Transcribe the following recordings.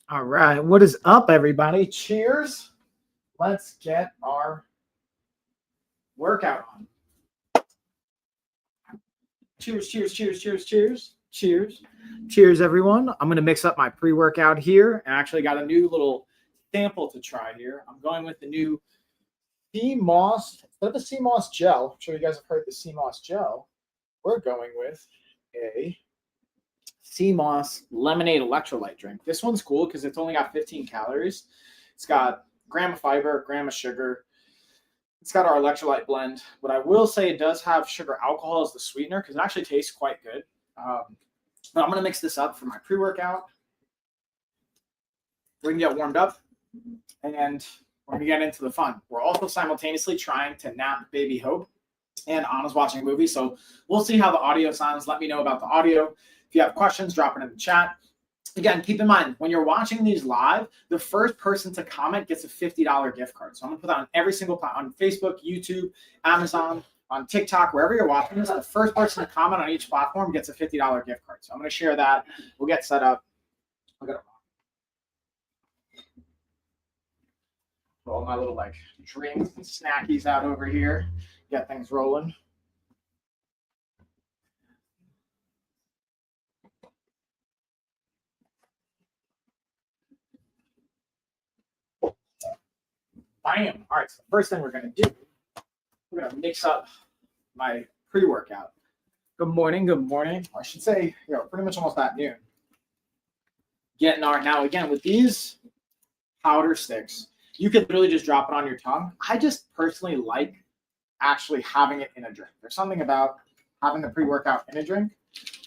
All right, what is up, everybody? Cheers. Let's get our workout on. Cheers, cheers, cheers, cheers, cheers, cheers. Cheers, everyone. I'm going to mix up my pre-workout here. I actually got a new little sample to try here. I'm going with the new sea moss, instead of the sea moss gel. I'm sure you guys have heard the sea moss gel. We're going with a sea moss lemonade electrolyte drink. This one's cool because it's only got 15 calories. It's got a gram of fiber, a gram of sugar. It's got our electrolyte blend. But I will say it does have sugar alcohol as the sweetener because it actually tastes quite good. But I'm going to mix this up for my pre-workout. We're going to get warmed up and we're going to get into the fun. We're also simultaneously trying to nap Baby Hope. And Anna's watching a movie, so we'll see how the audio sounds. Let me know about the audio. If you have questions, drop it in the chat. Again, keep in mind, when you're watching these live, the first person to comment gets a $50 gift card. So I'm going to put that on every single platform, on Facebook, YouTube, Amazon, on TikTok, wherever you're watching this. The first person to comment on each platform gets a $50 gift card. So I'm going to share that. We'll get set up. I'll get all my little drinks and snackies out over here. Get things rolling. Bam. All right, so the first thing we're going to do, we're going to mix up my pre-workout. Good morning, good morning. I should say, pretty much almost at noon. Getting our, now again, with these powder sticks, you could literally just drop it on your tongue. I just personally like actually having it in a drink. There's something about having the pre-workout in a drink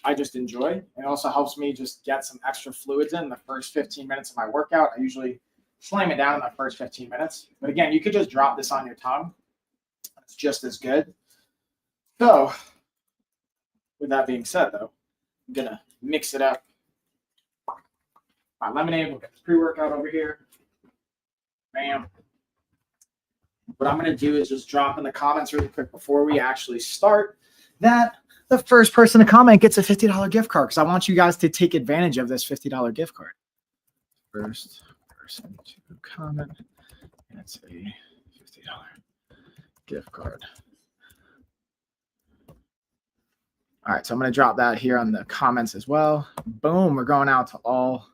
I just enjoy. It also helps me just get some extra fluids in the first 15 minutes of my workout. I usually slam it down in the first 15 minutes. But again, you could just drop this on your tongue. It's just as good. So with that being said, though, I'm going to mix it up. My lemonade, we'll get this pre-workout over here. Bam. What I'm going to do is just drop in the comments really quick before we actually start that the first person to comment gets a $50 gift card because I want you guys to take advantage of this $50 gift card. First person to comment gets a $50 gift card. All right, so I'm going to drop that here on the comments as well. Boom, we're going out to all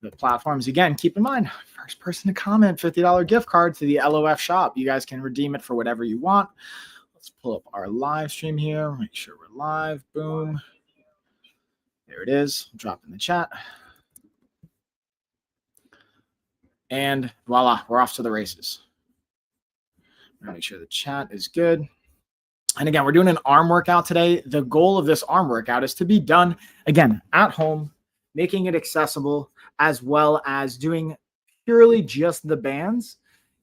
the platforms. Again, keep in mind, first person to comment, $50 gift card to the LOF shop. You guys can redeem it for whatever you want. Let's pull up our live stream here. Make sure we're live. Boom. There it is. Drop in the chat. And voila, we're off to the races. Make sure the chat is good. And again, we're doing an arm workout today. The goal of this arm workout is to be done, again, at home, making it accessible, as well as doing purely just the bands.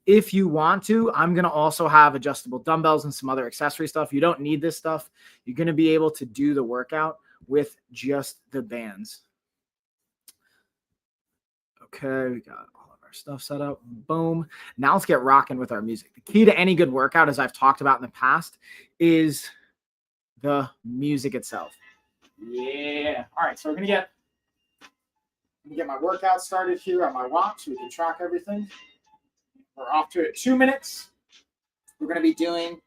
If you want to, I'm going to also have adjustable dumbbells and some other accessory stuff. You don't need this stuff. You're going to be able to do the workout with just the bands. Okay, we got all of our stuff set up. Boom. Now let's get rocking with our music. The key to any good workout, as I've talked about in the past, is the music itself. Yeah. All right, so we're going to get my workout started here on my watch so we can track everything. We're off to it. 2 minutes. We're going to be doing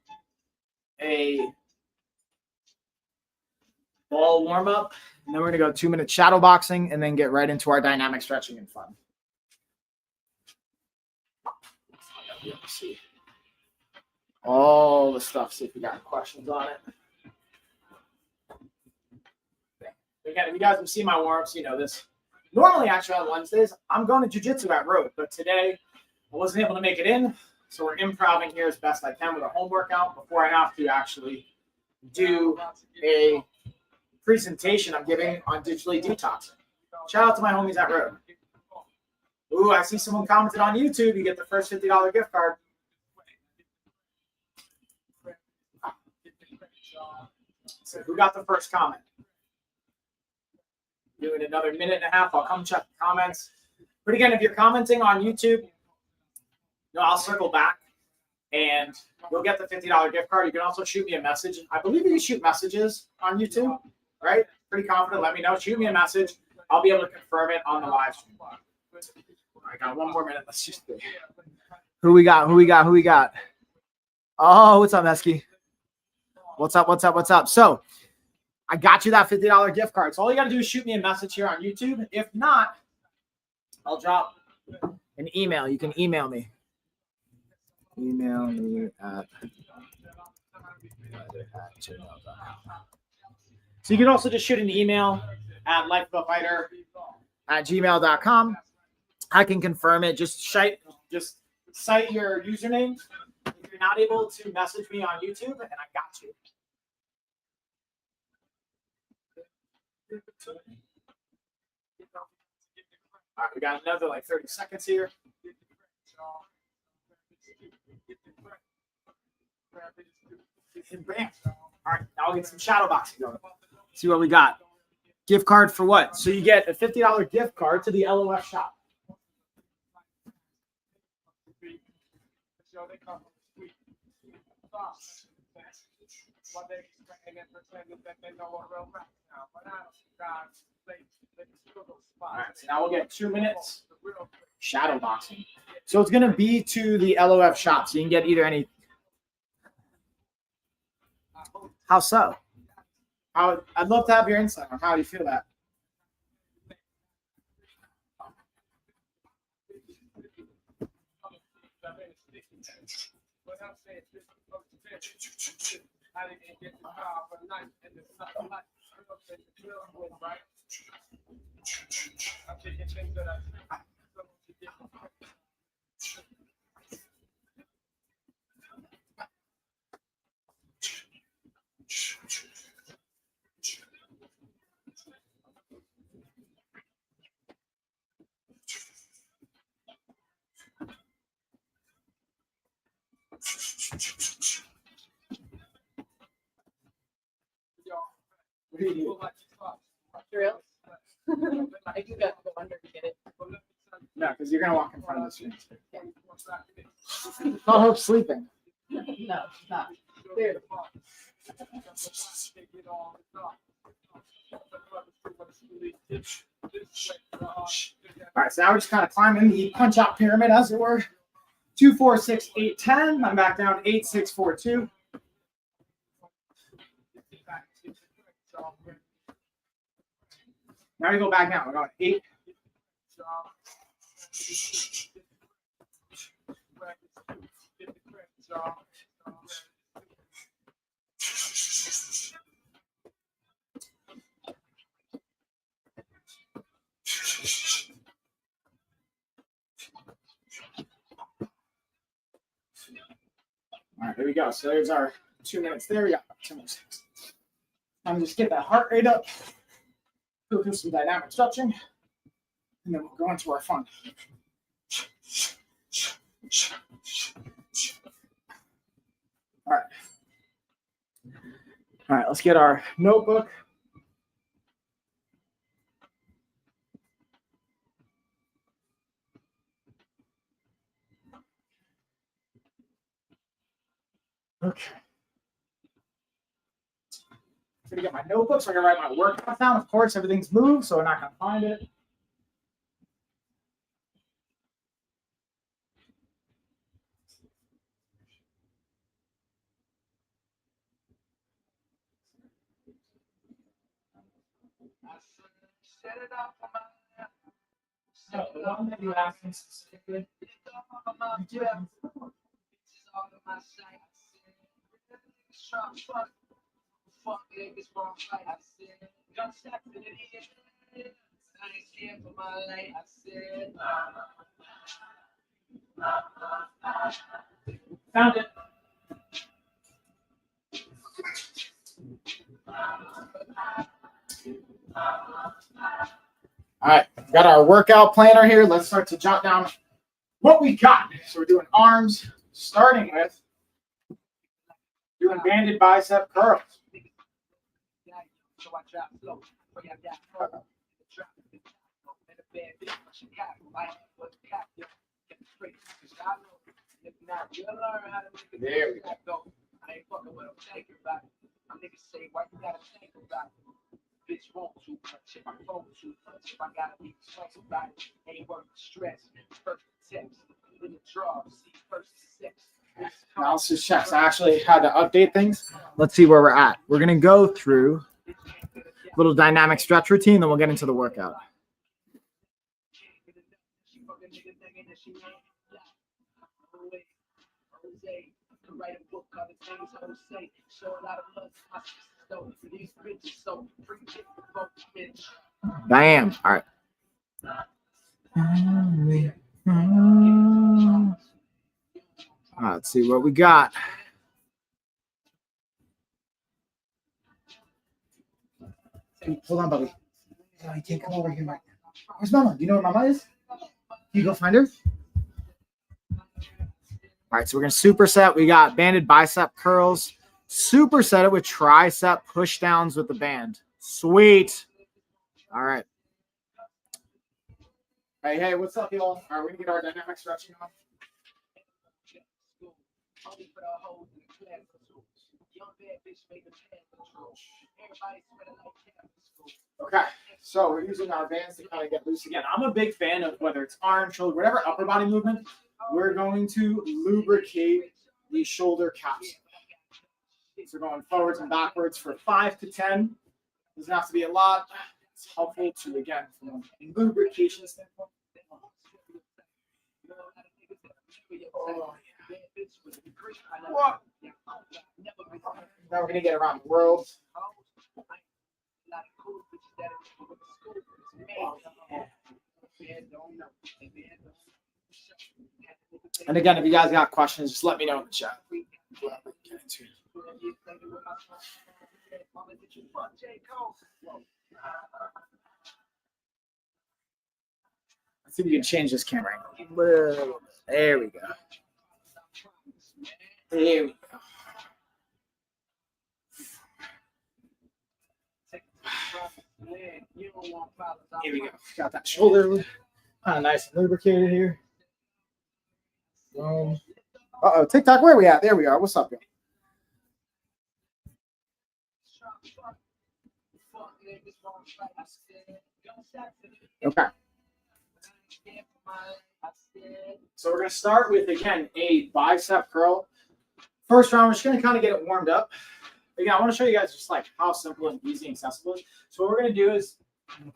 a ball warm-up, and then we're going to go 2 minute shadow boxing and then get right into our dynamic stretching and fun. Let's see all the stuff, see if we got questions on it. Again, if you guys have seen my warm-ups, you know this. Normally, actually, on Wednesdays, I'm going to jiu-jitsu at Road, but today I wasn't able to make it in, so we're improvising here as best I can with a home workout before I have to actually do a presentation I'm giving on digitally detoxing. Shout out to my homies at Road. Ooh, I see someone commented on YouTube. You get the first $50 gift card. So who got the first comment? Doing another minute and a half. I'll come check the comments. But again, if you're commenting on YouTube, I'll circle back and you'll get the $50 gift card. You can also shoot me a message. I believe you can shoot messages on YouTube, right? Pretty confident. Let me know. Shoot me a message. I'll be able to confirm it on the live stream. I got 1 more minute. Let's just see. Who we got? Oh, what's up, Mesky? What's up? So I got you that $50 gift card. So all you got to do is shoot me a message here on YouTube. If not, I'll drop an email. You can email me. Email me at gmail.com. So you can also just shoot an email at lifeofafighter@gmail.com. I can confirm it. Just cite your username. If you're not able to message me on YouTube, and I got you. All right, we got another like 30 seconds here. And bam. All right, now I'll get some shadow boxing going. See what we got. Gift card for what? So you get a $50 gift card to the LOF shop. All right, so now we'll get 2 minutes shadow boxing. So it's going to be to the LOF shop, so you can get either any. How so? I'd love to have your insight on how you feel that. What do you do? Drills. I do got to go under to get it. No, because you're going to walk in front of the screen. Not hope sleeping. No, it's not. Clearly. All right, so now we're just kind of climbing the punch-out pyramid, as it were. 2, 4, 6, 8, 10. I'm back down 8, 6, 4, 2. Now we go back down. We're going 8. All right, here we go. So there's our 2 minutes there. We got 2 more seconds. I'm just get that heart rate up. Go through some dynamic stretching, and then we'll go into our fun. All right. All right, let's get our notebook. Okay. I'm gonna get my notebook, so I'm gonna write my workout down. Of course, everything's moved, so we're not gonna find it. So the one that you asked me specifically. Found it. All right, got our workout planner here. Let's start to jot down what we got. So we're doing arms, starting with doing banded bicep curls. There we go. Analysis checks. I actually had to update things. Let's see where we're at. We're going to go through a little dynamic stretch routine, then we'll get into the workout. Bam. All right. All right, let's see what we got. Hold on, buddy. I can't come over here right now. Where's Mama? Do you know where Mama is? Can you go find her? All right, so we're going to superset. We got banded bicep curls. Superset it with tricep push downs with the band. Sweet. All right. Hey, what's up, y'all? All right, we're going to get our dynamic stretching on. Okay, so we're using our bands to kind of get loose again. I'm a big fan of whether it's arm, shoulder, whatever upper body movement, we're going to lubricate the shoulder caps. So going forwards and backwards for 5 to 10. Doesn't have to be a lot. It's helpful to, again, from a lubrication standpoint. Oh, yeah. What? Now we're going to get around the world. And again, if you guys got questions, just let me know in the chat. I think we can change this camera angle. There we go. There we go. Here we go. Got that shoulder kind of nice and lubricated here. Uh-oh, TikTok, where are we at? There we are. What's up, y'all? Okay. So we're going to start with, again, a bicep curl. First round, we're just going to kind of get it warmed up. Again, I want to show you guys just like how simple and easy and accessible it is. So what we're going to do is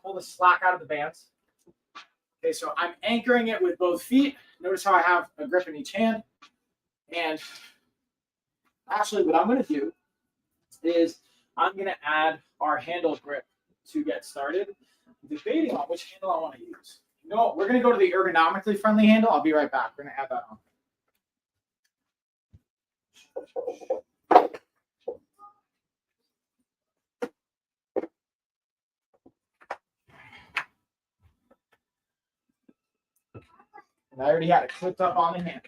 pull the slack out of the bands. Okay, so I'm anchoring it with both feet. Notice how I have a grip in each hand. And actually what I'm going to do is I'm going to add our handle grip to get started. I'm debating on which handle I want to use. You know what? We're going to go to the ergonomically friendly handle. I'll be right back. We're going to add that on. And I already had it clipped up on the handle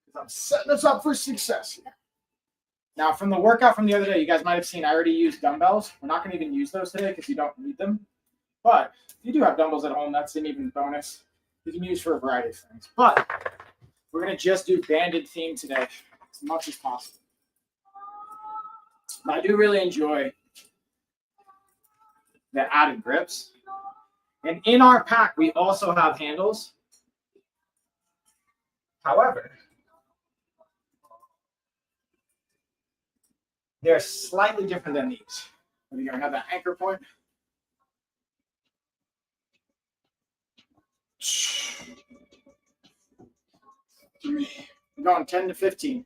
because I'm setting us up for success here. Now, from the workout from the other day, you guys might have seen I already used dumbbells. We're not going to even use those today because you don't need them. But if you do have dumbbells at home, that's an even bonus. You can use for a variety of things. But we're going to just do banded theme today as much as possible. I do really enjoy the added grips. And in our pack, we also have handles. However, they're slightly different than these. We're going to have that anchor point. We're going 10 to 15.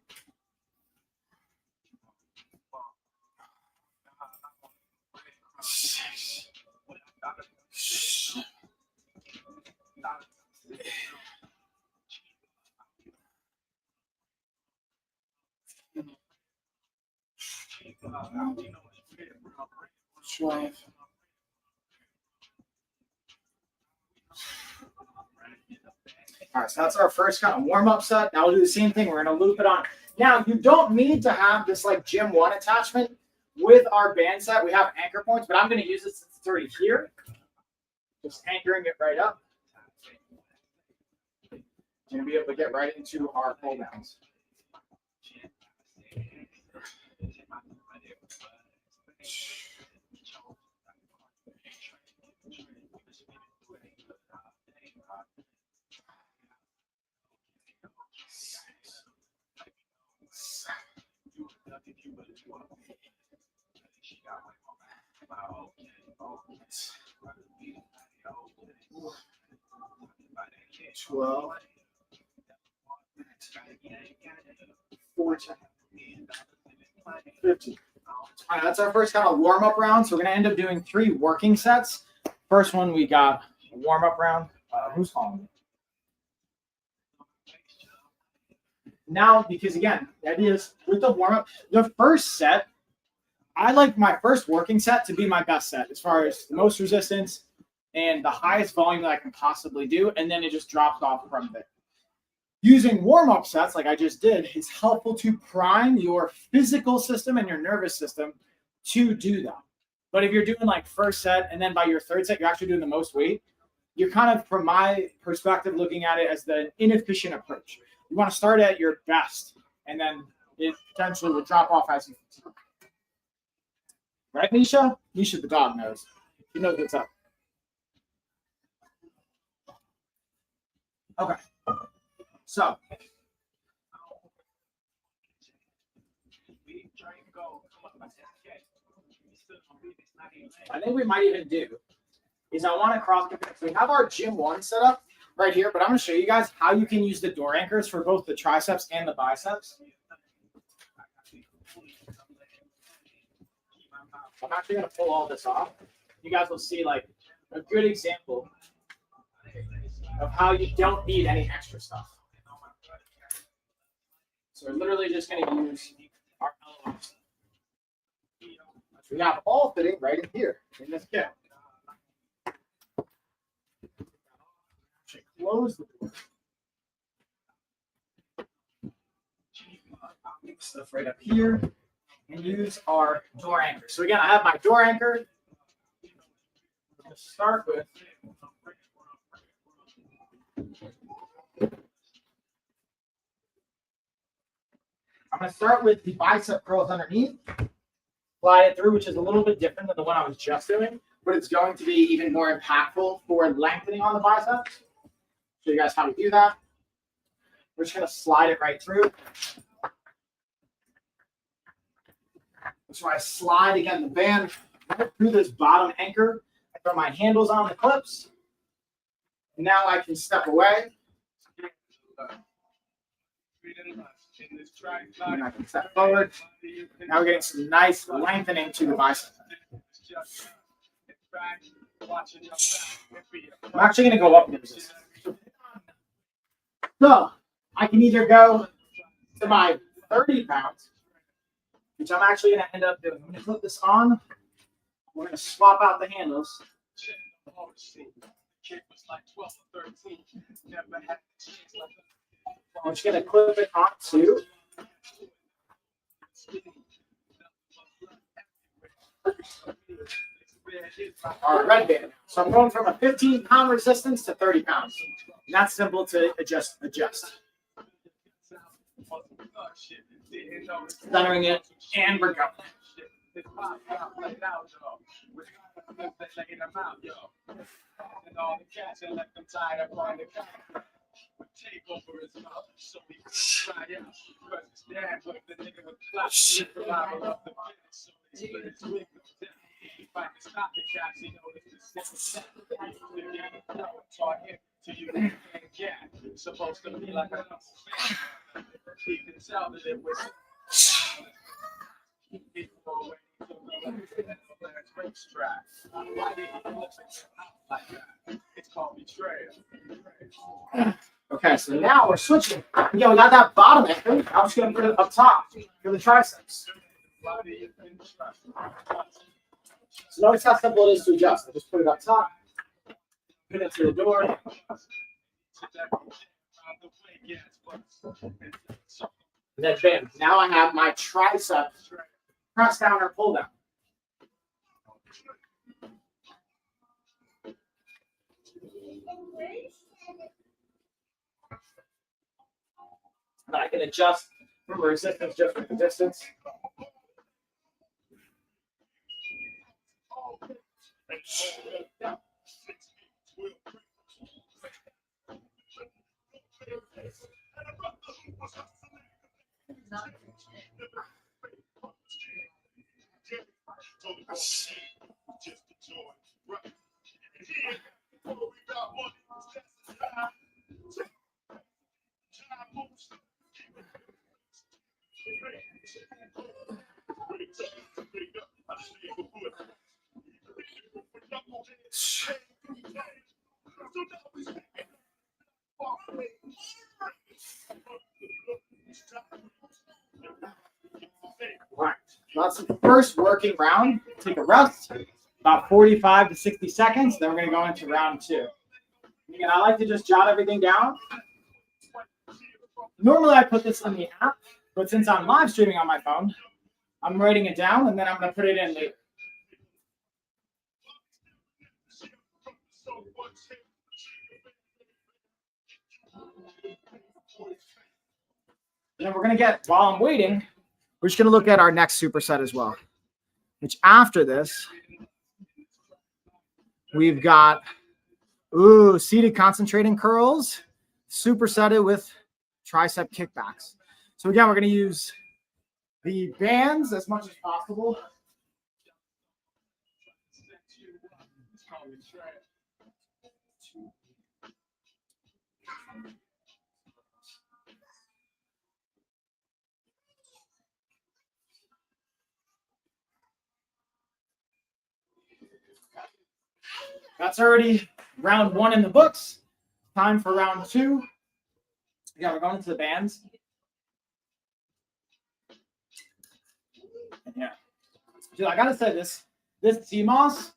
All right, so that's our first kind of warm-up set. Now we'll do the same thing. We're going to loop it on. Now, you don't need to have this like Gym 1 attachment. With our band set, we have anchor points, but I'm going to use it since it's already here. Just anchoring it right up. You're going to be able to get right into our pull downs. 12, 14, 15. All right, that's our first kind of warm-up round. So we're gonna end up doing 3 working sets. First one, we got a warm-up round. Who's calling me? Now, because again, the idea is with the warm-up, the first set, I like my first working set to be my best set as far as the most resistance and the highest volume that I can possibly do, and then it just drops off from there. Using warm-up sets, like I just did, is helpful to prime your physical system and your nervous system to do that. But if you're doing like first set, and then by your third set, you're actually doing the most weight, you're kind of, from my perspective, looking at it as the inefficient approach. You want to start at your best, and then it potentially will drop off as you continue. Right, Nisha? Nisha the dog knows. She knows what's up. Okay. So. I think we might even do is I want to cross compare. So we have our gym 1 set up right here, but I'm going to show you guys how you can use the door anchors for both the triceps and the biceps. I'm actually going to pull all this off. You guys will see like a good example of how you don't need any extra stuff. So we're literally just going to use our LOF. We have all fitting right in here in this kit. Close the door. Stuff right up here, and use our door anchor. So again, I have my door anchor. I'm going to start with. I'm going to start with the bicep curls underneath. Slide it through, which is a little bit different than the one I was just doing, but it's going to be even more impactful for lengthening on the biceps. Show you guys how to do that. We're just going to slide it right through. So I slide again the band right through this bottom anchor. I throw my handles on the clips. And now I can step away. And I can step forward. Now we're getting some nice lengthening to the bicep. I'm actually going to go up in resistance. So I can either go to my 30 pounds, which I'm actually going to end up doing. I'm going to put this on. We're going to swap out the handles. I'm just going to clip it onto our red band. So I'm going from a 15-pound resistance to 30 pounds. And that's simple to adjust. Centering it, and we're going. Supposed to be like a he can tell that it was it's called betrayal. Okay, so now we're switching. Again, we got that bottom anchor. I'm just going to put it up top for the triceps. So notice how simple it is to adjust. I just put it up top, put it to the door. And then bam, now I have my tricep press down or pull down. And I can adjust from resistance just with the distance. That's the first working round. Take a rest, about 45 to 60 seconds. Then we're going to go into round 2. Again, I like to just jot everything down. Normally, I put this in the app, but since I'm live streaming on my phone, I'm writing it down, and then I'm going to put it in later. And then we're going to get, while I'm waiting, we're just going to look at our next superset as well, which after this, we've got, seated concentrating curls, supersetted with tricep kickbacks. So again, we're going to use the bands as much as possible. That's already round 1 in the books. Time for round 2. Yeah, we're going into the bands. Yeah. Dude, I gotta say this CMOS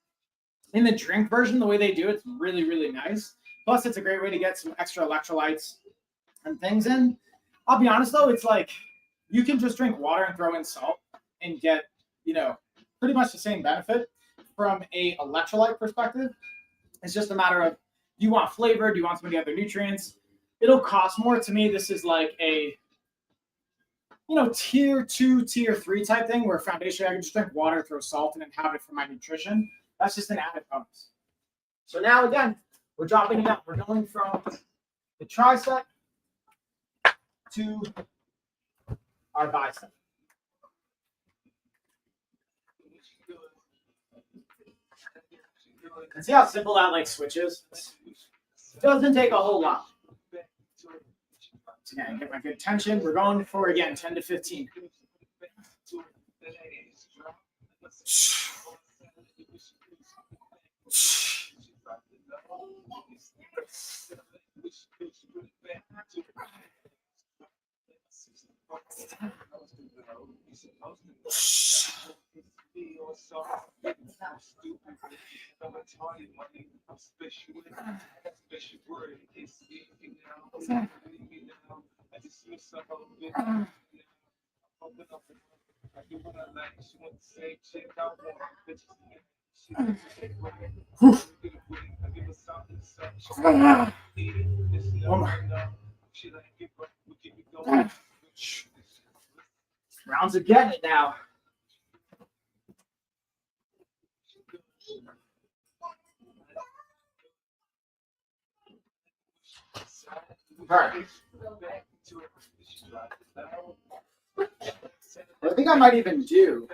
in the drink version, the way they do it's really, really nice. Plus, it's a great way to get some extra electrolytes and things in. I'll be honest though, it's like you can just drink water and throw in salt and get, pretty much the same benefit from a electrolyte perspective. It's just a matter of, do you want flavor? Do you want some of the other nutrients? It'll cost more. To me, this is like a, tier 2, tier 3 type thing where foundation, I can just drink water, throw salt in and have it for my nutrition. That's just an added bonus. So now again, we're dropping it up. We're going from the tricep to our bicep. And see how simple that switch is? It doesn't take a whole lot. So again, get my good tension. We're going for, again, 10 to 15. Rounds are getting it now. All right. What I think I might even do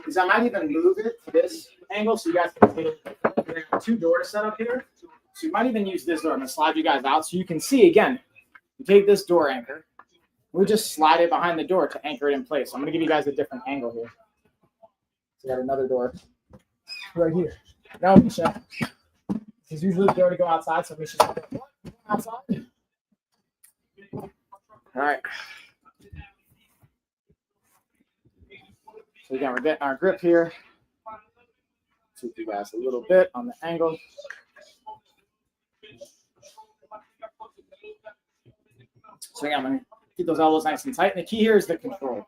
is I might even move it to this angle so you guys can see it. We have 2 doors set up here. So you might even use this door. I'm going to slide you guys out so you can see, again, you take this door anchor. We just slide it behind the door to anchor it in place. So I'm going to give you guys a different angle here. So we got another door right here. No, Misha. Because usually the door to go outside, so Misha's outside. All right. So again, we're getting our grip here. Tweak you guys a little bit on the angle. So again, I'm going to keep those elbows nice and tight. And the key here is the control.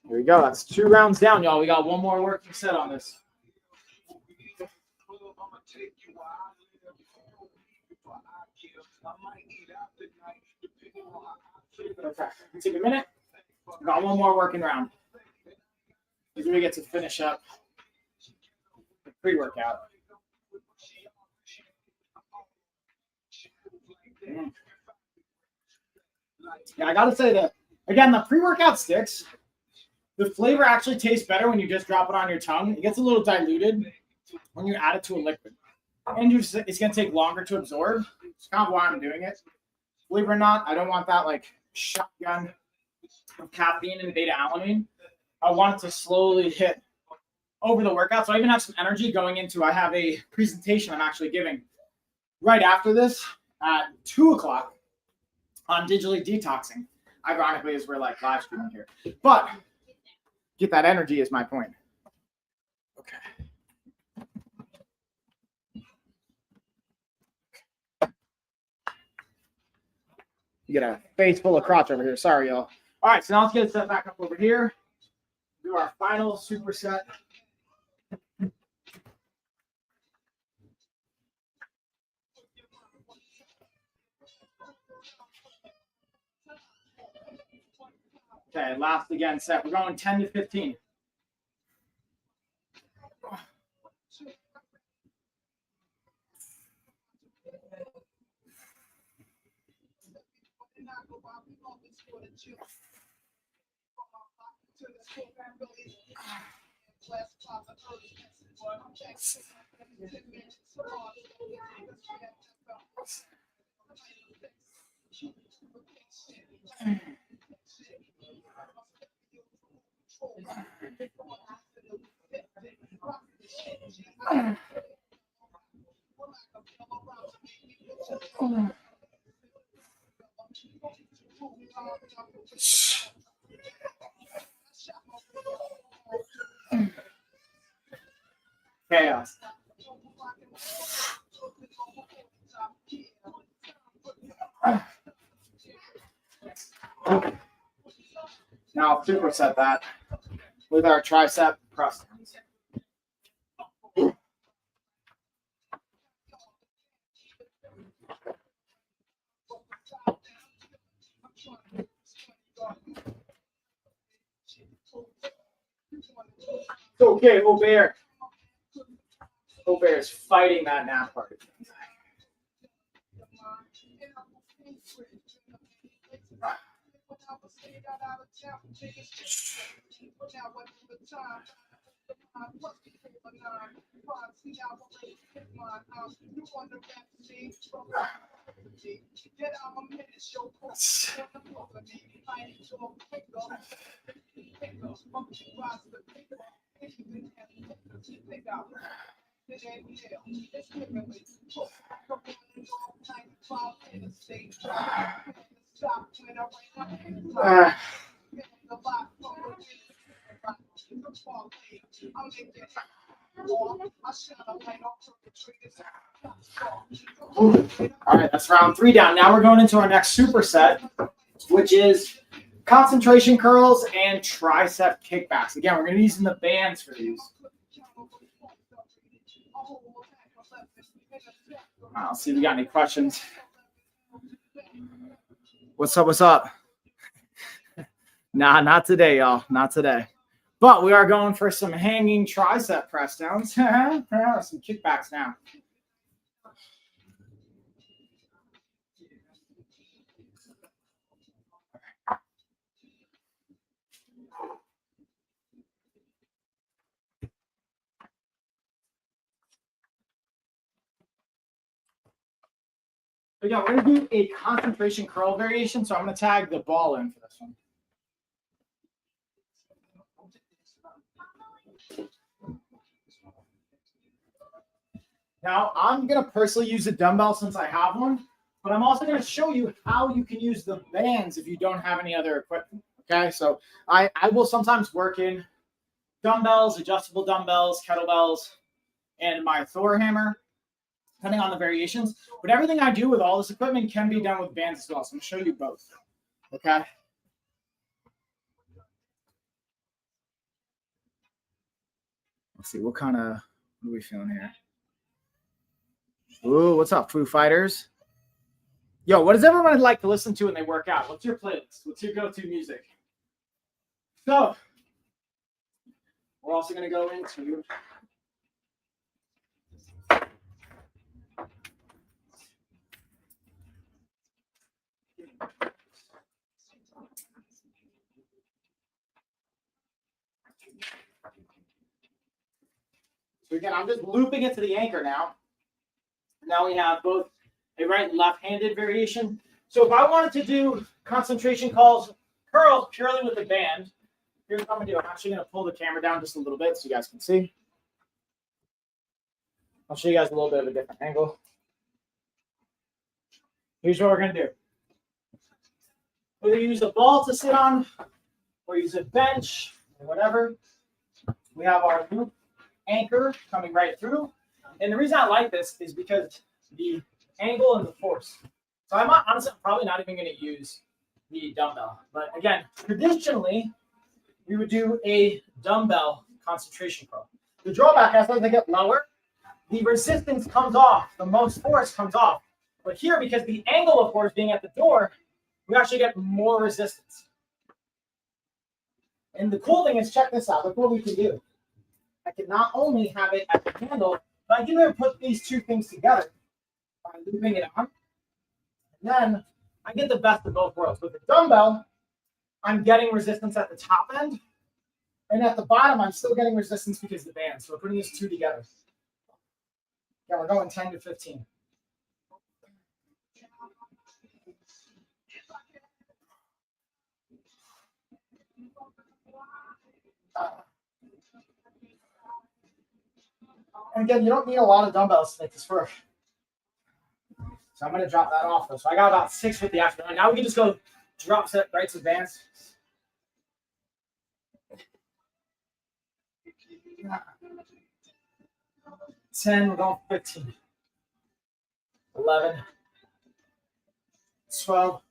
Here we go. That's 2 rounds down, y'all. We got 1 more working set on this. Okay. Take a minute. We got 1 more working round. Because we get to finish up the pre-workout. Yeah, I gotta say that again, the pre-workout sticks. The flavor actually tastes better when you just drop it on your tongue. It gets a little diluted when you add it to a liquid. And it's going to take longer to absorb. It's kind of why I'm doing it. Believe it or not, I don't want that like shotgun of caffeine and beta alanine. I want it to slowly hit over the workout. So I even have some energy going into, I have a presentation I'm actually giving right after this at 2 o'clock on digitally detoxing. Ironically, as we're like live streaming here. But get that energy is my point. Okay. You get a face full of crotch over here. Sorry, y'all. All right, so now let's get it set back up over here. Do our final superset. Okay, last again set. We're going 10 to 15. Chaos. Now I'll superset that with our tricep press downs. Okay, Obear. Obear is fighting that nap party. All right, that's round 3 down. Now we're going into our next superset, which is concentration curls and tricep kickbacks. Again, we're going to be using the bands for these. I'll see if we got any questions. What's up? What's up? Nah, not today, y'all. Not today. But we are going for some hanging tricep press downs. Some kickbacks now. But yeah, we're going to do a concentration curl variation, so I'm going to tag the ball in for this one. Now, I'm going to personally use a dumbbell since I have one, but I'm also going to show you how you can use the bands if you don't have any other equipment. Okay, so I will sometimes work in dumbbells, adjustable dumbbells, kettlebells, and my Thor hammer, depending on the variations. But everything I do with all this equipment can be done with bands as well. So I'm going to show you both. Okay. Let's see, what are we feeling here? Ooh, what's up, Foo Fighters? Yo, what does everyone like to listen to when they work out? What's your playlist? What's your go-to music? So, We're also going to go into so again, I'm just looping it to the anchor now. Now we have both a right and left-handed variation. So if I wanted to do concentration curls purely with the band, here's what I'm going to do. I'm actually going to pull the camera down just a little bit so you guys can see. I'll show you guys a little bit of a different angle. Here's what we're going to do. Whether you use a ball to sit on or use a bench or whatever, we have our loop anchor coming right through. And the reason I like this is because the angle and the force. So I'm honestly probably not even going to use the dumbbell. But again, traditionally, we would do a dumbbell concentration curl. The drawback is as they get lower, the resistance comes off, the most force comes off. But here, because the angle of force being at the door, we actually get more resistance. And the cool thing is, check this out. Look what we can do. I can not only have it at the handle, but I can even put these two things together by looping it on. And then I get the best of both worlds. With the dumbbell, I'm getting resistance at the top end. And at the bottom, I'm still getting resistance because of the band. So we're putting these two together. Yeah, we're going 10 to 15. And again, you don't need a lot of dumbbells to make this work. So I'm going to drop that off though. So I got about 6 with the afternoon. Now we can just go drop set right to bands. Yeah. 10, we're going 15. 11, 12,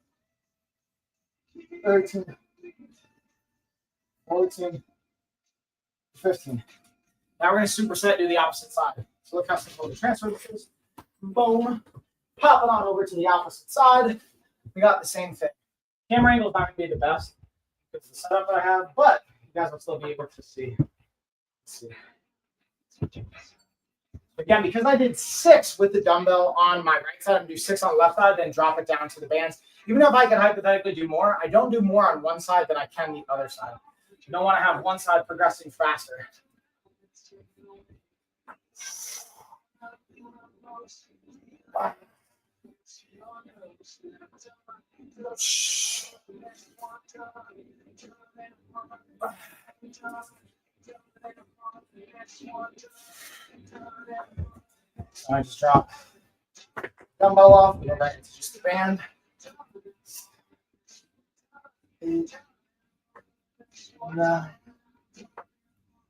13, 14, 15. Now we're going to superset, do the opposite side. So look how simple the transfer is. Boom. Pop it on over to the opposite side. We got the same thing. Camera angle is not going to be the best because of the setup that I have, but you guys will still be able to see. Let's see. Again, because I did 6 with the dumbbell on my right side, I'm going to do 6 on the left side, then drop it down to the bands. Even if I could hypothetically do more, I don't do more on one side than I can the other side. You don't want to have one side progressing faster. So I just drop dumbbell off, we go back into just the band. 8, 9,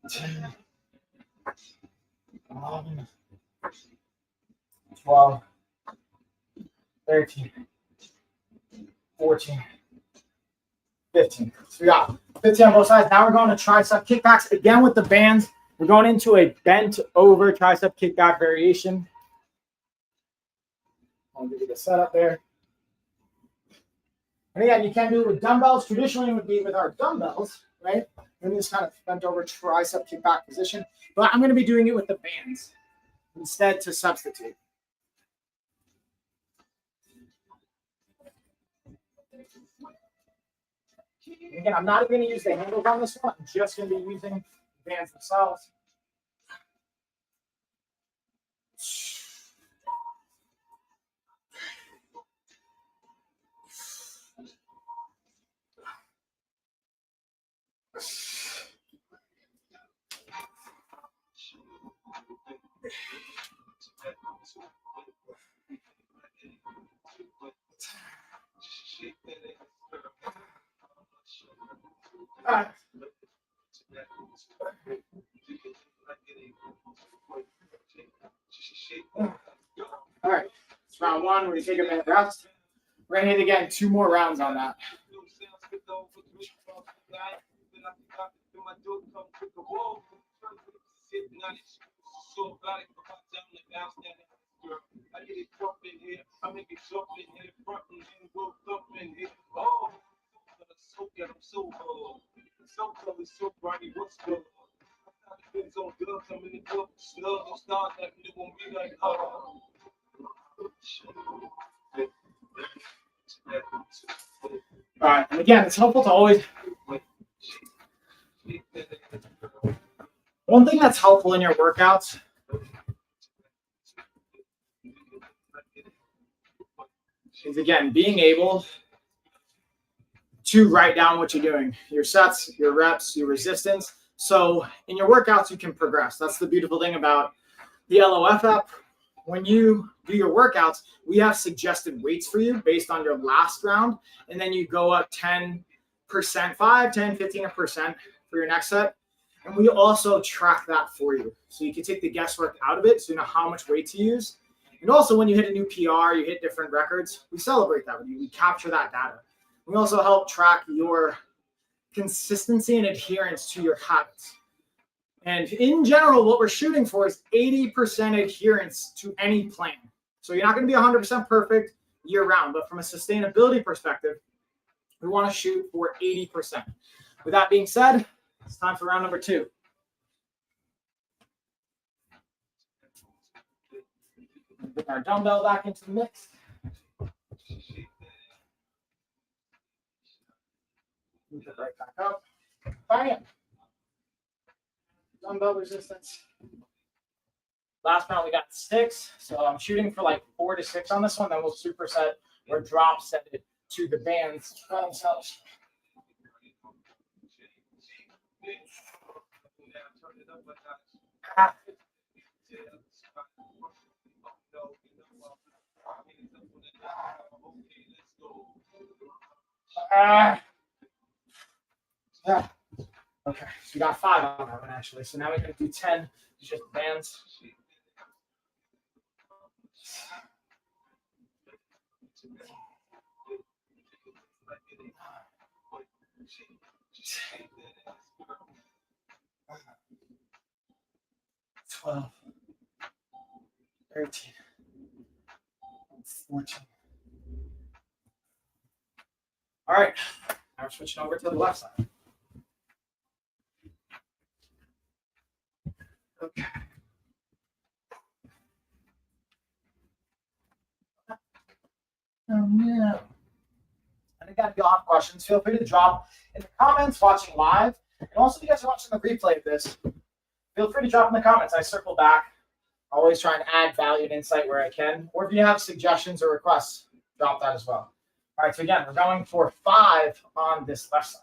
10, 11, 12, 13, 14, 15. So we got 15 on both sides. Now we're going to tricep kickbacks again with the bands. We're going into a bent over tricep kickback variation. I'll give you the setup there. And again, you can do it with dumbbells. Traditionally, it would be with our dumbbells, right? In this kind of bent over tricep kickback position. But I'm going to be doing it with the bands instead to substitute. Again, I'm not going to use the handles on this one. I'm just going to be using the bands themselves. All right, it's round 1. We're going to take a minute rest. We're going to hit again 2 more rounds on that. All right, and again, it's helpful to always. One thing that's helpful in your workouts is, again, being able to write down what you're doing, your sets, your reps, your resistance. So in your workouts, you can progress. That's the beautiful thing about the LOF app. When you do your workouts, we have suggested weights for you based on your last round. And then you go up 10%, 5, 10, 15% for your next set. And we also track that for you. So you can take the guesswork out of it so you know how much weight to use. And also when you hit a new PR, you hit different records, we celebrate that with you. We capture that data. We also help track your consistency and adherence to your habits. And in general, what we're shooting for is 80% adherence to any plan. So you're not going to be 100% perfect year round, but from a sustainability perspective, we want to shoot for 80%. With that being said, it's time for round number 2. Bring our dumbbell back into the mix. Move it right back up. Bam. Dumbbell resistance. Last round we got 6, so I'm shooting for like 4 to 6 on this one. Then we'll superset or drop set it to the bands by themselves. Yeah. Okay, so we got 5 on that one actually. So now we're going to do 10, just bands. $12, $13, $14. All right, now we're switching over to the left side. Okay. Oh, no. And again, if you have questions, feel free to drop in the comments watching live. And also, if you guys are watching the replay of this, feel free to drop in the comments. I circle back, always try and add value and insight where I can. Or if you have suggestions or requests, drop that as well. All right, so again, we're going for 5 on this left side.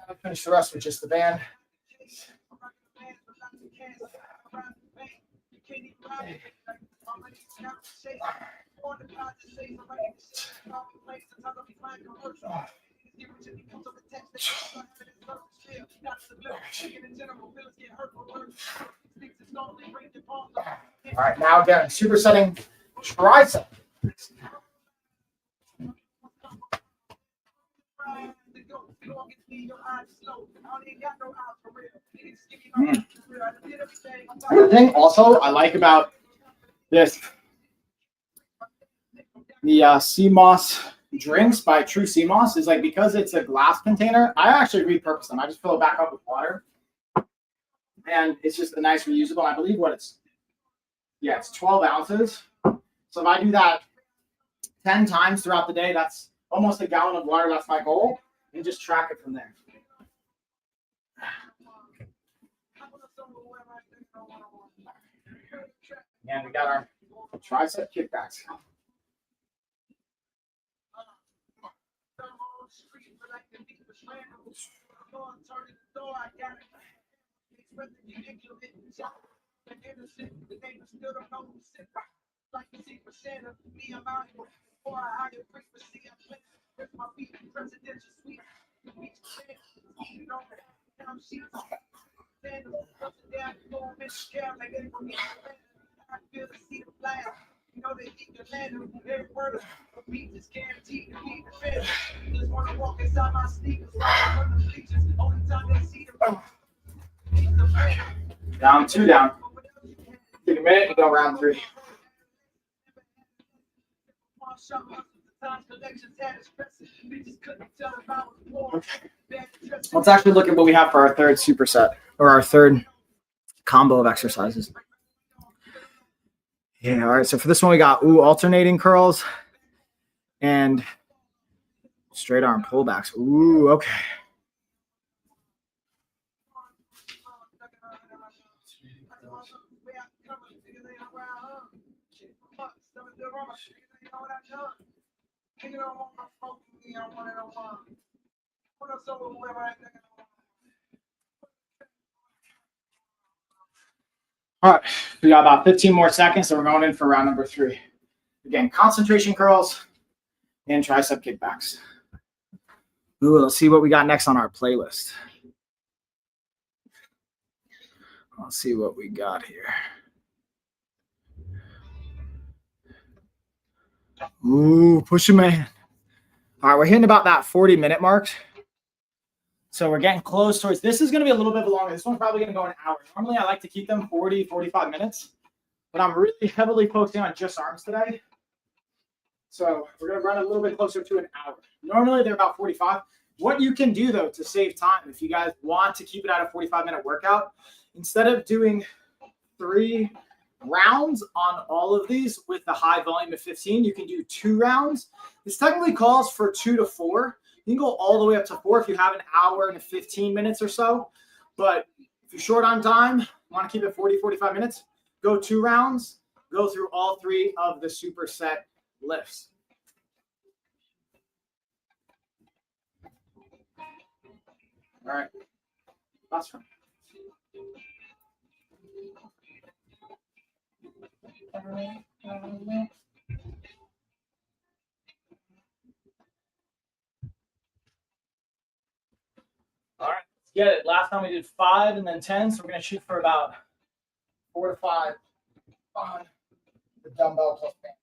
I'll finish the rest with just the band. All right, now again, supersetting tricep. The thing also I like about this, the CMOS drinks by True CMOS, is like, because it's a glass container, I actually repurpose them. I just fill it back up with water, and it's just a nice reusable. I believe what it's 12 ounces. So if I do that 10 times throughout the day, that's almost a gallon of water. That's my goal, and just track it from there. And we got our tricep kickbacks. You know they keep the land of every word of beat is guaranteed to be defended. Just wanna walk inside my sneakers, from the bleachers. Only time they see Down, 2 down. Take a minute and go round 3. Okay. Let's actually look at what we have for our third superset, or our third combo of exercises. Yeah, all right. So for this one, we got alternating curls and straight arm pullbacks. Ooh, okay. All right, we got about 15 more seconds, so we're going in for round number 3. Again, concentration curls and tricep kickbacks. Ooh, let's see what we got next on our playlist. Let's see what we got here. Ooh, push a man. All right, we're hitting about that 40-minute mark. So we're getting close towards, this is going to be a little bit longer. This one's probably going to go an hour. Normally I like to keep them 40, 45 minutes, but I'm really heavily focusing on just arms today. So we're going to run a little bit closer to an hour. Normally they're about 45. What you can do though, to save time, if you guys want to keep it at a 45-minute workout, instead of doing 3 rounds on all of these with the high volume of 15, you can do 2 rounds. This technically calls for 2 to 4. You can go all the way up to 4 if you have an hour and 15 minutes or so. But if you're short on time, want to keep it 40, 45 minutes, go 2 rounds, go through all 3 of the superset lifts. All right, last one. All right, let's get it. Last time we did 5 and then 10, so we're going to shoot for about 4 to 5 on the dumbbell plus bands.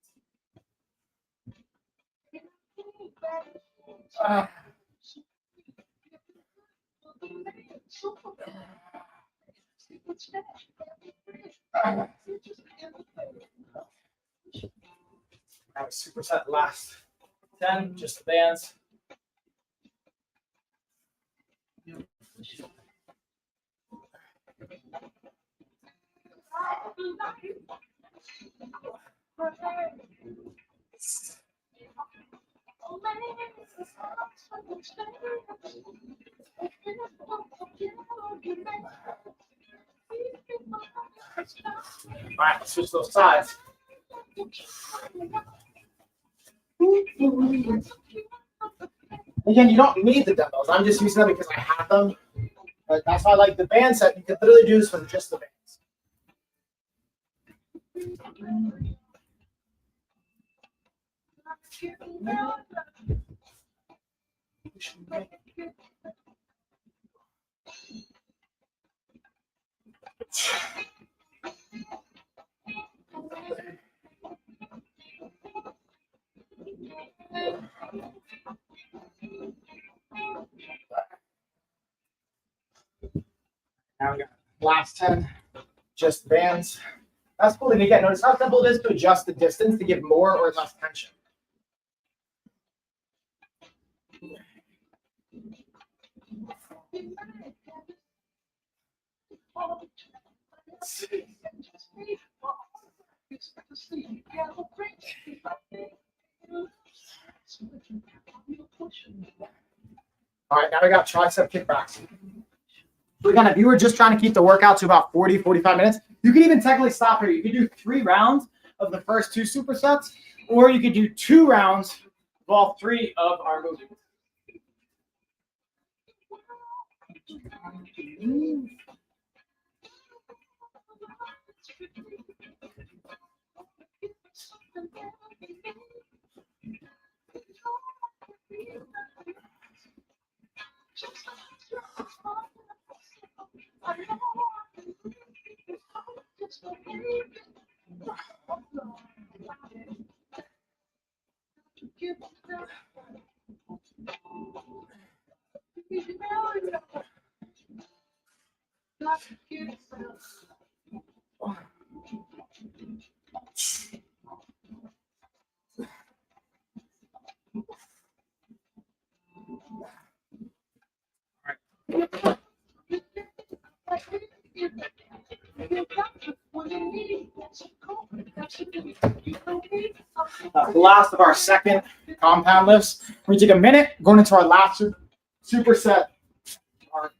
That was superset last 10, just the bands. All right, let's switch those sides. Again, you don't need the dumbbells. I'm just using them because I have them. But that's why I like the band set. You can literally do this with just the bands. Now we got last 10, just bands. That's cool. And again, notice how simple it is to adjust the distance to give more or less tension. All right, now we got tricep kickbacks. So again, if you were just trying to keep the workout to about 40, 45 minutes, you could even technically stop here. You could do 3 rounds of the first 2 supersets, or you could do 2 rounds of all 3 of our movements. The last of our second compound lifts. We take a minute going into our last superset. Our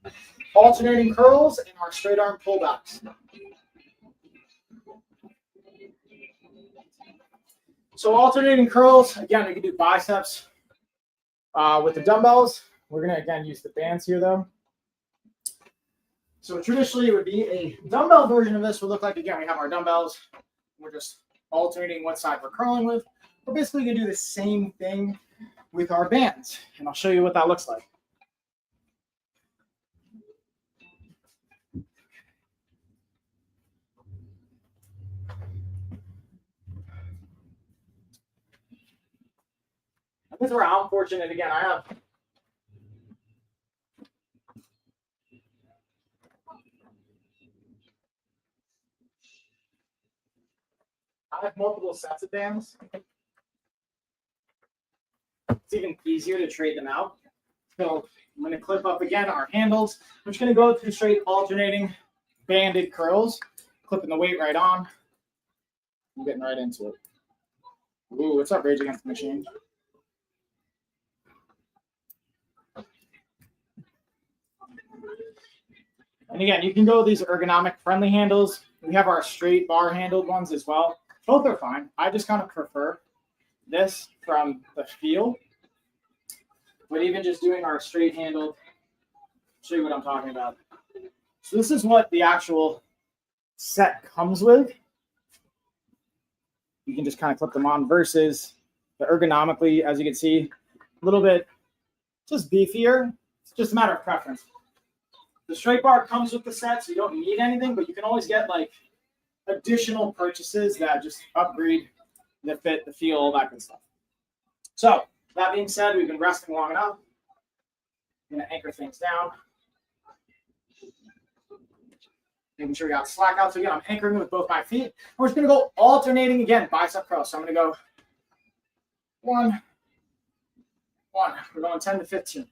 alternating curls and our straight arm pullbacks. So alternating curls, again, we can do biceps with the dumbbells. We're gonna again use the bands here though. So traditionally it would be a dumbbell version of this would look like, again, we have our dumbbells. We're just alternating what side we're curling with. We're basically gonna do the same thing with our bands. And I'll show you what that looks like. This is where I'm fortunate, again, I have multiple sets of bands. It's even easier to trade them out. So I'm going to clip up again our handles. I'm just going to go through straight alternating banded curls, clipping the weight right on. I'm getting right into it. Ooh, what's up, Rage Against the Machine? And again, you can go with these ergonomic friendly handles. We have our straight bar handled ones as well. Both are fine. I just kind of prefer this from the feel. But even just doing our straight handled, show you what I'm talking about. So this is what the actual set comes with. You can just kind of clip them on versus the ergonomically, as you can see, a little bit just beefier. It's just a matter of preference. The straight bar comes with the set, so you don't need anything, but you can always get like additional purchases that just upgrade the fit, the feel, all that good stuff. So that being said, we've been resting long enough. I'm going to anchor things down. Making sure we got slack out. So again, I'm anchoring with both my feet. We're just going to go alternating again, bicep curls. So I'm going to go 1, 1. We're going 10 to 15.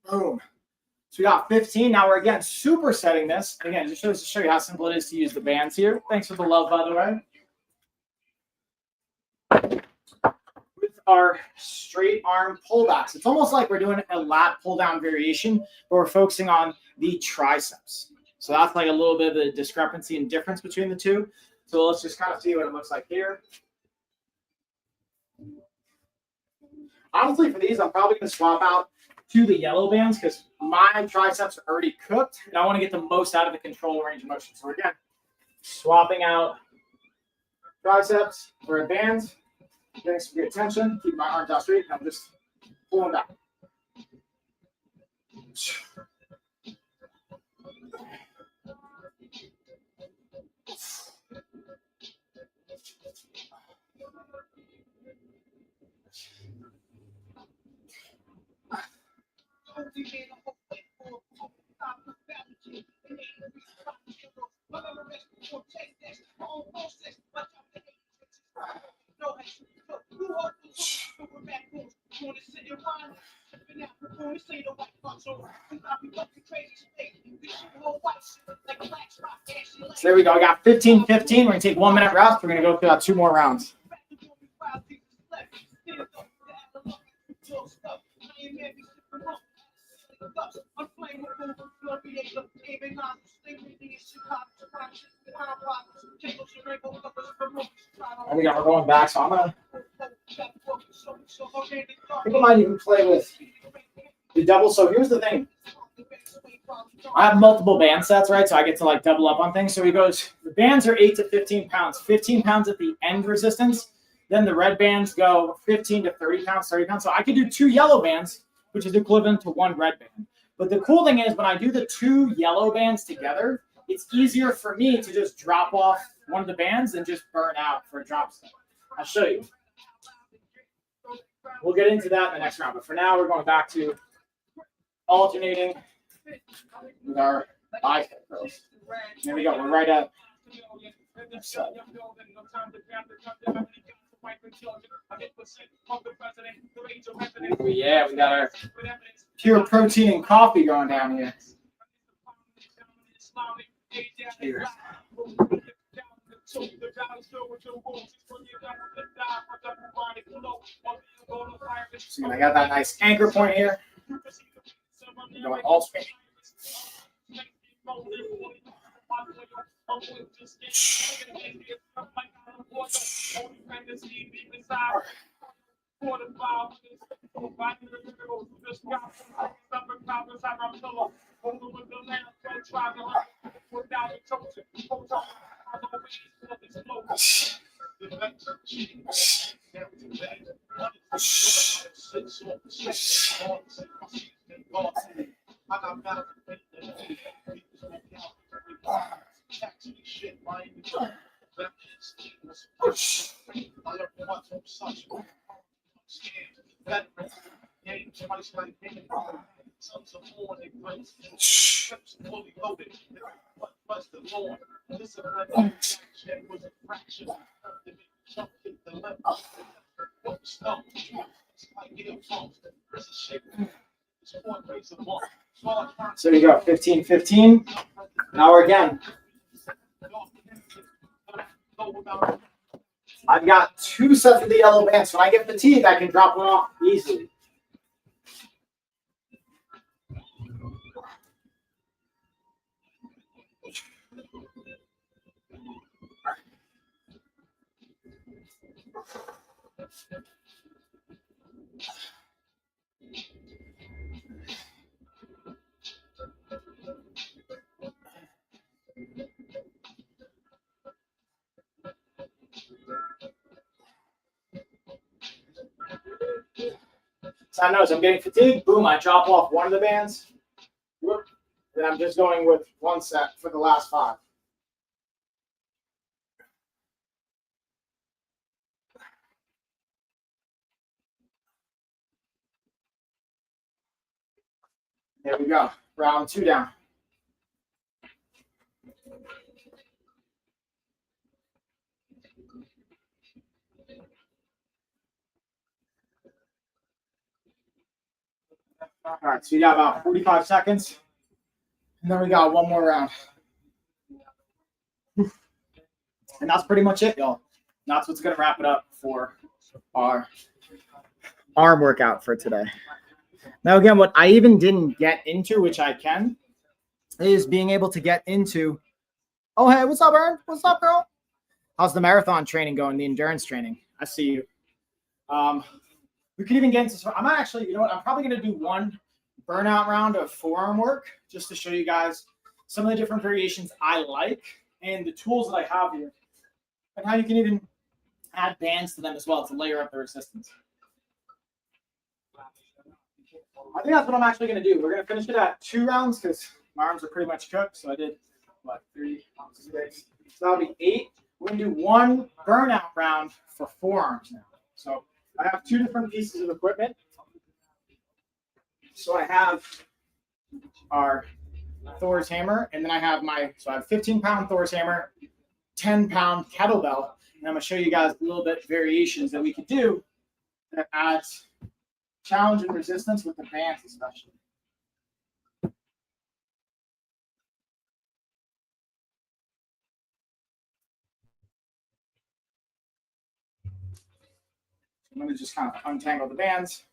Boom. So we got 15. Now we're again supersetting this. Again, just shows to show you how simple it is to use the bands here. Thanks for the love, by the way. With our straight arm pullbacks, it's almost like we're doing a lat pull down variation, but we're focusing on the triceps. So that's like a little bit of the discrepancy and difference between the two. So let's just kind of see what it looks like here. Honestly, for these, I'm probably going to swap out to the yellow bands because my triceps are already cooked and I want to get the most out of the control range of motion. So again, swapping out triceps for bands, getting some good tension, keep my arms out straight, and I'm just pulling back. So there we go. I got 15, 15. We're going to take 1 minute rest. We're going to go through 2 more rounds. There we go. We're going back. So I think I might even play with the double. So here's the thing. I have multiple band sets, right? So I get to like double up on things. So he goes, the bands are 8 to 15 pounds, 15 pounds at the end resistance. Then the red bands go 15 to 30 pounds, 30 pounds. So I could do 2 yellow bands, which is equivalent to 1 red band. But the cool thing is when I do the 2 yellow bands together, it's easier for me to just drop off one of the bands and just burn out for a drop step. I'll show you. We'll get into that in the next round. But for now, we're going back to alternating with our bicep curls. There we go. We're right at. Oh, yeah, we got our pure protein and coffee going down here. Cheers. So I got that nice anchor point here. Going all straight. So you go 15, 15. Now we're again. I've got 2 sets of the yellow bands. When I get fatigued, I can drop one off easily. So I notice I'm getting fatigued. Boom, I drop off one of the bands. Whoop. Then I'm just going with 1 set for the last 5. There we go. Round 2 down. All right, so you got about 45 seconds. And then we got 1 more round. And that's pretty much it, y'all. That's what's going to wrap it up for our arm workout for today. Now, again, what I even didn't get into, which I can, is being able to get into, oh, hey, what's up, Aaron? What's up, girl? How's the marathon training going, the endurance training? I see you. We could even get into, I'm actually, you know what, I'm probably going to do 1 burnout round of forearm work just to show you guys some of the different variations I like and the tools that I have here and how you can even add bands to them as well to layer up the resistance. I think that's what I'm actually going to do. We're going to finish it at 2 rounds because my arms are pretty much cooked. So I did, what, 3, 6. So that'll be 8. We're going to do 1 burnout round for forearms now. So I have 2 different pieces of equipment. So I have our Thor's hammer, and then I have so I have 15-pound Thor's hammer, 10-pound kettlebell, and I'm going to show you guys a little bit variations that we could do that adds challenge and resistance with the bands especially. I'm going to just kind of untangle the bands.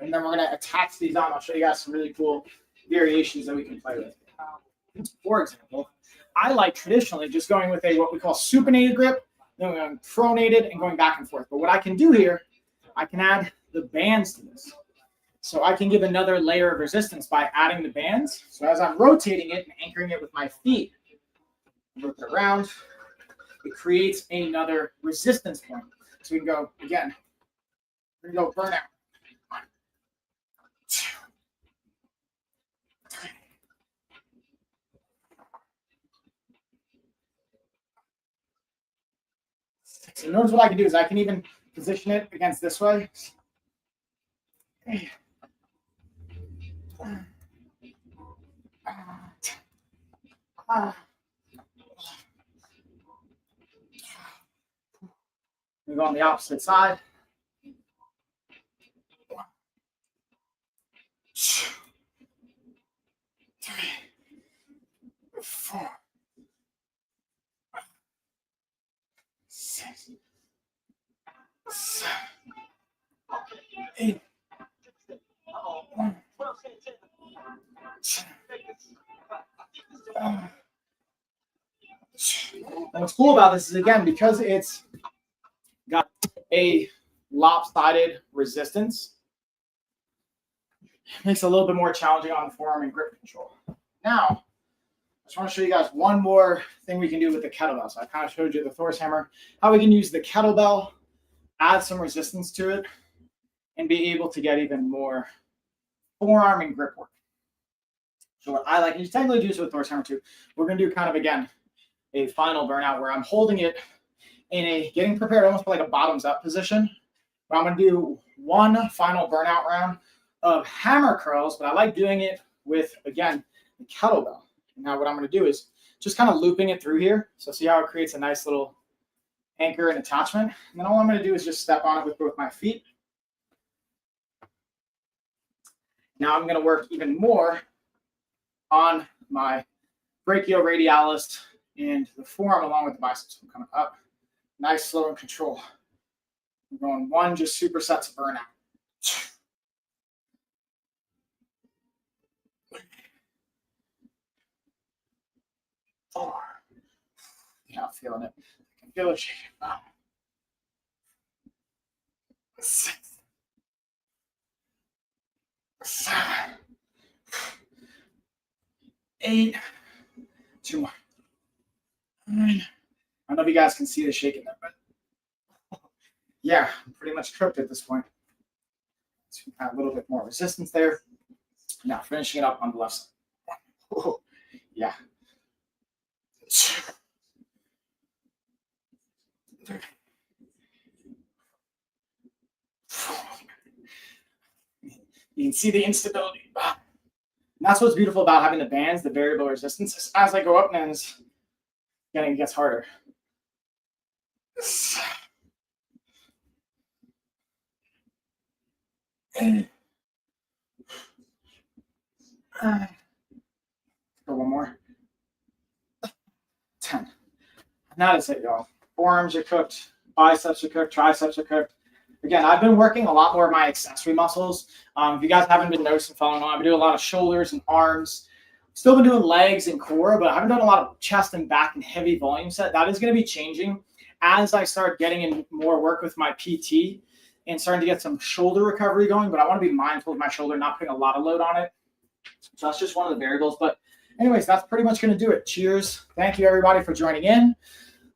And then we're going to attach these on. I'll show you guys some really cool variations that we can play with. For example, I like traditionally just going with what we call supinated grip then we're going pronated and going back and forth. But what I can do here, I can add the bands to this. So I can give another layer of resistance by adding the bands. So as I'm rotating it and anchoring it with my feet, move it around, it creates another resistance point. So we can go again. We can go burnout. 1, 2, 3. So notice what I can do is I can even position it against this way. We go on the opposite side. 1, 2, 3, 4, 6, 7, 8. 1, 2. And what's cool about this is, again, because it's got a lopsided resistance, it makes it a little bit more challenging on the forearm and grip control. Now, I just want to show you guys one more thing we can do with the kettlebell. So I kind of showed you the Thor's hammer, how we can use the kettlebell, add some resistance to it, and be able to get even more forearm and grip work. So what I like, and you technically do this with Thor's hammer too, we're going to do kind of, again, a final burnout where I'm holding it in a getting prepared almost for like a bottoms up position. But I'm going to do one final burnout round of hammer curls, but I like doing it with, again, the kettlebell. Now what I'm going to do is just kind of looping it through here. So see how it creates a nice little anchor and attachment. And then all I'm going to do is just step on it with both my feet. Now I'm going to work even more on my brachioradialis and the forearm along with the biceps. I'm coming up, nice, slow, and control. I'm going 1, just supersets of burnout. 2, 3, 4. Yeah, I'm feeling it. I can feel it shaking. 6, 7, 8. 2 more. 9. I don't know if you guys can see the shaking there, but yeah, I'm pretty much cooked at this point. So we have a little bit more resistance there. Now finishing it up on the left side. Oh, yeah. 2, 3, 4. You can see the instability. And that's what's beautiful about having the bands, the variable resistance. As I go up, and it gets harder. Go one more. 10. That is it, y'all. Forearms are cooked, biceps are cooked, triceps are cooked. Again, I've been working a lot more of my accessory muscles. If you guys haven't been noticing following on, I've been doing a lot of shoulders and arms. Still been doing legs and core, but I haven't done a lot of chest and back and heavy volume set. That is going to be changing as I start getting in more work with my PT and starting to get some shoulder recovery going. But I want to be mindful of my shoulder, not putting a lot of load on it. So that's just one of the variables. But anyways, that's pretty much going to do it. Cheers. Thank you, everybody, for joining in.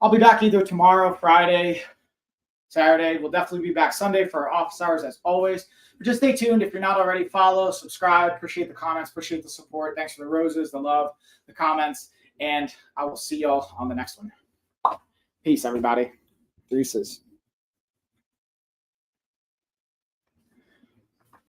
I'll be back either tomorrow, Friday, Saturday. We'll definitely be back Sunday for our office hours as always. But just stay tuned. If you're not already, follow, subscribe. Appreciate the comments. Appreciate the support. Thanks for the roses, the love, the comments. And I will see y'all on the next one. Peace, everybody. Deuces.